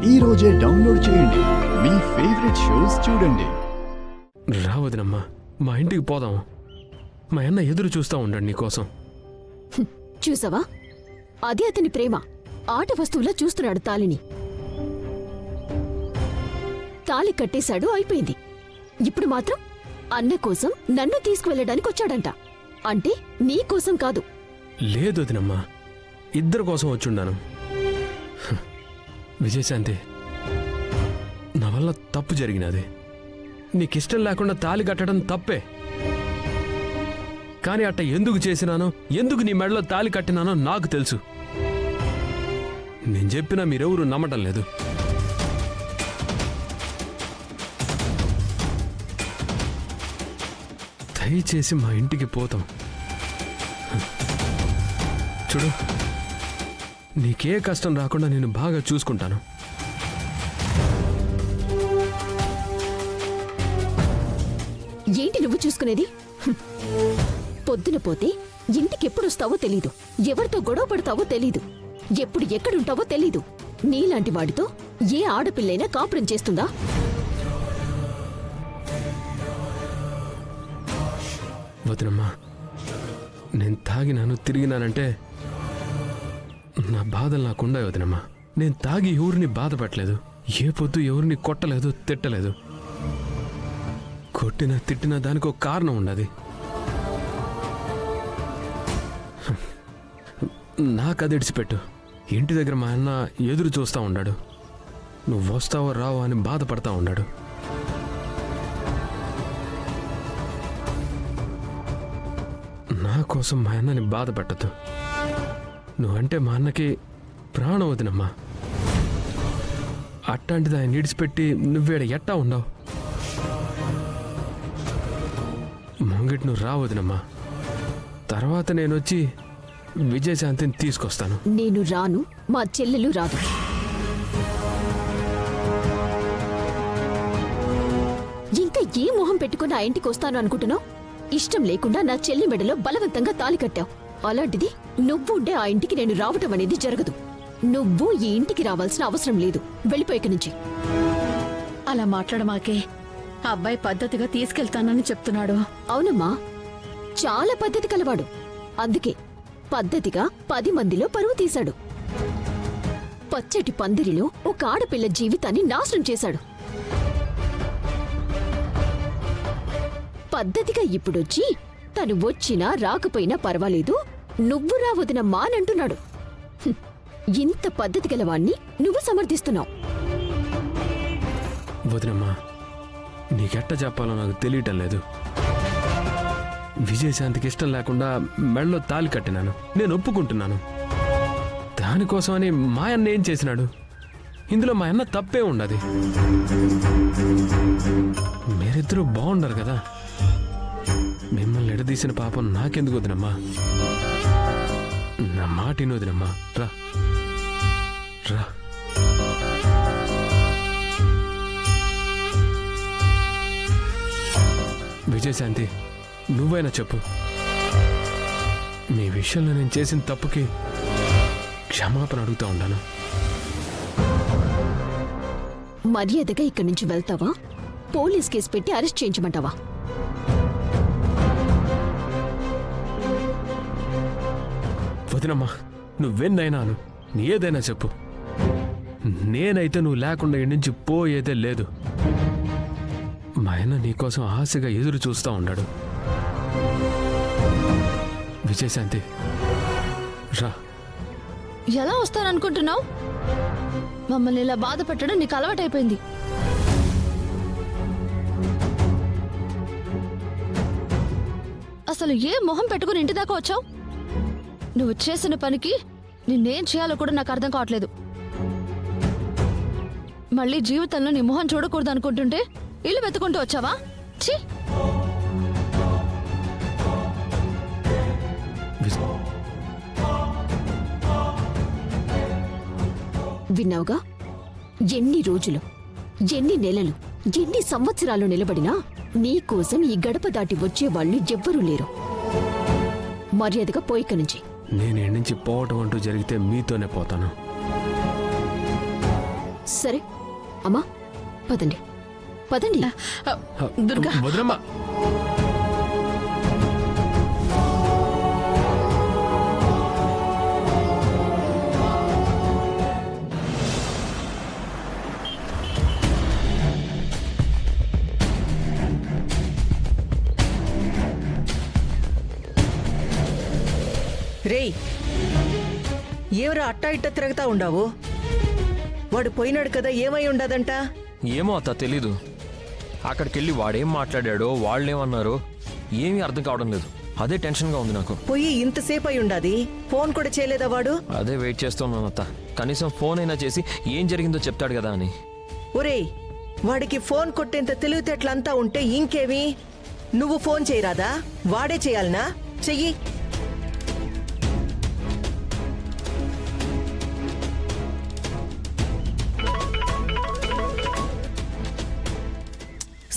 ఈ రోజే డౌన్లోడ్ చేయండి. మీ ఫేవరెట్ షోస్ చూడండి. రావదనమ్మా, మా ఇంటికి పోదాం. మా అన్న ఎదురు చూస్తా ఉండండి నీకోసం. చూసావా, అది అతని ప్రేమ. ఆట వస్తువులా చూస్తున్నాడు తాళిని. తాళి కట్టేశాడు, అయిపోయింది. ఇప్పుడు మాత్రం అన్న కోసం నన్ను తీసుకువెళ్ళడానికి వచ్చాడంట. అంటే నీ కోసం కాదు. లేదు వదినమ్మా, ఇద్దరి కోసం వచ్చుండాను. విజయశాంతి, నా వల్ల తప్పు జరిగినది. నీకిష్టం లేకుండా తాళి కట్టడం తప్పే. కానీ అట్ట ఎందుకు చేసినానో, ఎందుకు నీ మెడలో తాళి కట్టినానో నాకు తెలుసు. నేను చెప్పినా మీరెవరూ నమ్మటం లేదు. దయచేసి మా ఇంటికి పోతాం. చూడు, నీకే కష్టం రాకుండా నేను బాగా చూసుకుంటాను. ఏంటి నువ్వు చూసుకునేది? పొద్దున పోతే ఇంటికెప్పుడొస్తావో తెలీదు, ఎవరితో గొడవ పడతావో తెలీదు, ఎప్పుడు ఎక్కడుంటావో తెలీదు. నీలాంటి వాడితో ఏ ఆడపిల్లైనా కాపురం చేస్తుందా? వదినమ్మా, నేను తాగినాను, తిరిగినానంటే నా బాధలు నాకుండా. వదినమ్మా, నేను తాగి ఎవరిని బాధపడలేదు. ఏ పొద్దు ఎవరిని కొట్టలేదు, తిట్టలేదు. కొట్టినా తిట్టినా దానికి ఒక కారణం ఉండదు. నాకు అది ఇడిచిపెట్టు. ఇంటి దగ్గర మా అన్న ఎదురు చూస్తూ ఉన్నాడు. నువ్వు వస్తావో రావో అని బాధపడతా ఉన్నాడు. నా కోసం మా అన్నని బాధ పెట్టద్దు. నువ్వంటే మా అన్నకి ప్రాణం. వదినమ్మా, అట్లాంటిది ఆయన ఇడిచిపెట్టి నువ్వేడ ఎట్టా ఉండవు? ముంగిటి నువ్వు రావద్దునమ్మా. తర్వాత నేను వచ్చి విజయశాంతిని తీసుకొస్తాను. నేను రాను, మా చెల్లెలు రాదు. ఇంకా ఏ మొహం పెట్టుకుని ఆ ఇంటికి వస్తాను అనుకుంటున్నావు? ఇష్టం లేకుండా నా చెల్లి మెడలో బలవంతంగా తాళి కట్టావు. అలాంటిది నువ్వు ఉండే ఆ ఇంటికి నేను రావటం అనేది జరగదు. నువ్వు ఈ ఇంటికి రావాల్సిన అవసరం లేదు. వెళ్ళిపోయిక నుంచి. అలా మాట్లాడమాకే. అబ్బాయి పద్ధతిగా తీసుకెళ్తానని చెప్తున్నాడు. అవునమ్మా, చాలా పద్ధతి కలవాడు. అందుకే పద్ధతిగా 10 మందిలో పరువు తీశాడు. పచ్చటి పందిరిలో ఒక ఆడపిల్ల జీవితాన్ని నాశనం చేశాడు. పద్ధతిగా ఇప్పుడొచ్చి తను వచ్చినా రాకపోయినా పర్వాలేదు, నువ్వు రావదినమ్మా అని అంటున్నాడు. ఇంత పద్ధతి గలవాణ్ణి నువ్వు సమర్థిస్తున్నావు. వదినమ్మా, నీకెట్ట చెప్పాలో నాకు తెలియటం లేదు. విజయశాంతికి ఇష్టం లేకుండా మెడలో తాళి కట్టినాను. నేను ఒప్పుకుంటున్నాను. దానికోసమని మా అన్న ఏం చేసినాడు? ఇందులో మా అన్న తప్పే ఉండదు. మీరిద్దరూ బాగుండరు కదా. మిమ్మల్ని ఎడదీసిన పాపం నాకెందుకు వదినమ్మా? నా మాట వదినమ్మా, రా రా. విజయశాంతి, నువ్వైనా చెప్పు. మీ విషయంలో నేను చేసిన తప్పుకి క్షమాపణ అడుగుతా ఉన్నాను. మర్యాదగా ఇక్కడి నుంచి వెళ్తావా? పోలీస్ కేసు పెట్టి అరెస్ట్ చేయించమంటావా? వదినమ్మా, నువ్వెన్నైనాను, ఏదైనా చెప్పు. నేనైతే నువ్వు లేకుండా ఇక్కడి నుంచి పోయేదే లేదు. మా ఆయన నీకోసం ఆశగా ఎదురు చూస్తూ ఉన్నాడు. విజయశాంతి, రా. ఎలా వస్తాననుకుంటున్నావు? మమ్మల్ని ఇలా బాధ పెట్టడం నీకు అలవాటైపోయింది. అసలు ఏ మొహం పెట్టుకుని ఇంటి దాకా వచ్చావు? నువ్వు చేసిన పనికి నిన్నేం చేయాలో కూడా నాకు అర్థం కావట్లేదు. మళ్ళీ జీవితంలో నీ మొహం చూడకూడదు అనుకుంటుంటే ఇల్లు వెతుకుంటూ వచ్చావా? ఛీ! విన్నావుగా, ఎన్ని రోజులు, ఎన్ని నెలలు, ఎన్ని సంవత్సరాలు నిలబడినా నీకోసం ఈ గడప దాటి వచ్చేవాళ్లు ఎవ్వరూ లేరు. మర్యాదగా పోయిక నుంచి. నేను ఇక్కడి నుంచి పోవటం అంటూ జరిగితే మీతోనే పోతాను. సరే అమ్మా, పదండి పదండి. దుర్గా వదినమ్మా. రేయ్, ఏవరా అట్టా ఇట్ట తిరగతా ఉండావు? వాడు పోయినాడు కదా, ఏమై ఉండదంట? ఏమో అత్త తెలీదు. అక్కడికెళ్ళి వాడేం మాట్లాడాడో వాళ్ళేమన్నారో ఏమీ అర్థం కావడం లేదు. అదే టెన్షన్గా ఉంది నాకు. పోయి ఇంతసేపు అయి ఉండాది, ఫోన్ కూడా చేయలేదా వాడు? అదే వెయిట్ చేస్తున్నాను అత్త. కనీసం ఫోన్ అయినా చేసి ఏం జరిగిందో చెప్తాడు కదా అని. ఒరేయ్, వాడికి ఫోన్ కొట్టేంత తెలివితేటలంతా ఉంటే ఇంకేమి? నువ్వు ఫోన్ చేయరాదా? వాడే చేయాలనా? చెయ్యి.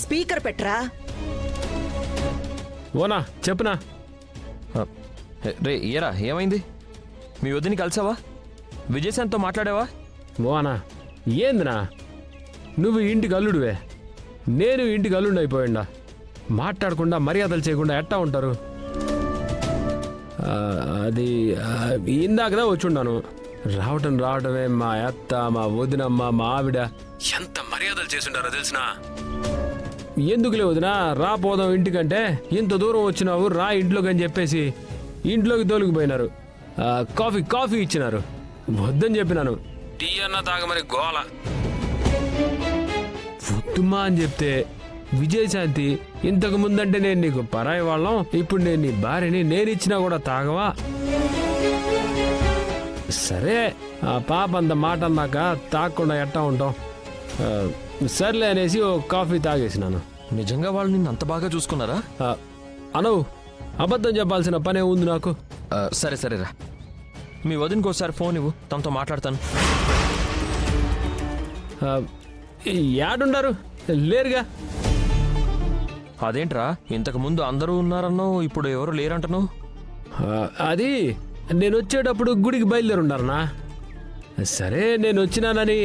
స్పీకర్ పెట్టరా. ఓనా చెప్పునా. రే ఏరా ఏమైంది? మీ వదిని కలిసావా? విజయశాంత్తో మాట్లాడావా? ఓనా ఏందినా, నువ్వు ఇంటికి అల్లుడివే, నేను ఇంటికి అల్లుండి అయిపోయిండా. మాట్లాడకుండా మర్యాదలు చేయకుండా ఎట్టా ఉంటారు? అది ఇందాకదా వచ్చుండాను. రావటమే మా అత్త, మా వదినమ్మ, మా ఆవిడ ఎంత మర్యాదలు చేసుంటారో తెలిసినా. ఎందుకులే వదినా, రాపోదాం ఇంటికంటే, ఇంత దూరం వచ్చినావు రా ఇంట్లోకి అని చెప్పేసి ఇంట్లోకి తోలికిపోయినారు. కాఫీ ఇచ్చినారు, వద్దని చెప్పినాను. టీ అన్న తాగమని గోల. వద్దుమా అని చెప్తే విజయశాంతి, ఇంతకు ముందంటే నేను నీకు పరాయి వాళ్ళం, ఇప్పుడు నేను నీ భార్యని, నేను ఇచ్చినా కూడా తాగవా? సరే ఆ పాప అంత మాట అన్నాక తాగకుండా ఎట్టా ఉంటాం. సర్లే అనేసి ఓ కాఫీ తాగేసినాను. నిజంగా వాళ్ళు నిన్ను అంత బాగా చూసుకున్నారా? అనవు, అబద్ధం చెప్పాల్సిన పనే ఉంది నాకు. సరే సరేరా, మీ వదినకి ఒకసారి ఫోన్ ఇవ్వు, తనతో మాట్లాడతాను. యాడుండారు? లేరుగా. అదేంట్రా, ఇంతకు ముందు అందరూ ఉన్నారన్నావు, ఇప్పుడు ఎవరు లేరంటున్నావు? అది నేను వచ్చేటప్పుడు గుడికి బయలుదేరుండారనా. సరే నేను వచ్చినానని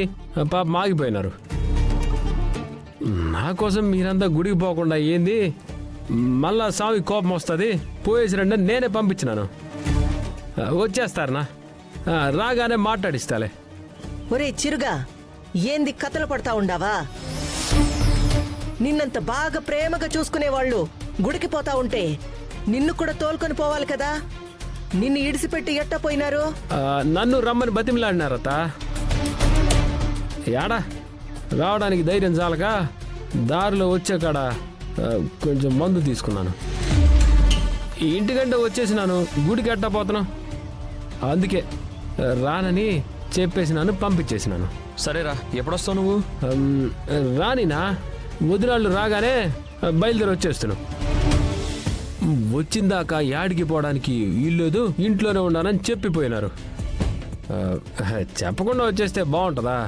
పాప మాగిపోయినారు. నా కోసం మీరంతా గుడికి పోకుండా ఏంది, మళ్ళా స్వామి కోపం వస్తుంది, పోయేసి రండి నేనే పంపించినాను. వచ్చేస్తారనా, రాగానే మాట్లాడిస్తాలే. ఒరే చిరుగా, ఏంది కథలు పడతా ఉండావా? నిన్నంత బాగా ప్రేమగా చూసుకునేవాళ్ళు గుడికి పోతా ఉంటే నిన్ను కూడా తోలుకొని పోవాలి కదా. నిన్ను ఇడిసిపెట్టి ఎట్టా పోయినారు? నన్ను రమ్మని బతిమిలాడినారత. యాడా రావడానికి ధైర్యం చాలక దారిలో వచ్చే కాడ కొంచెం మందు తీసుకున్నాను. ఇంటికంటే వచ్చేసినాను, గుడికి ఎట్టా పోతున్నాను. అందుకే రానని చెప్పేసినాను, పంపించేసినాను. సరేరా, ఎప్పుడొస్తావు నువ్వు? రానినా, వదినాళ్ళు రాగానే బయలుదేరి వచ్చేస్తున్నాను. వచ్చిందాక యాడికి పోవడానికి వీల్లేదు, ఇంట్లోనే ఉండాలని చెప్పిపోయినారు. చెప్పకుండా వచ్చేస్తే బాగుంటుందా?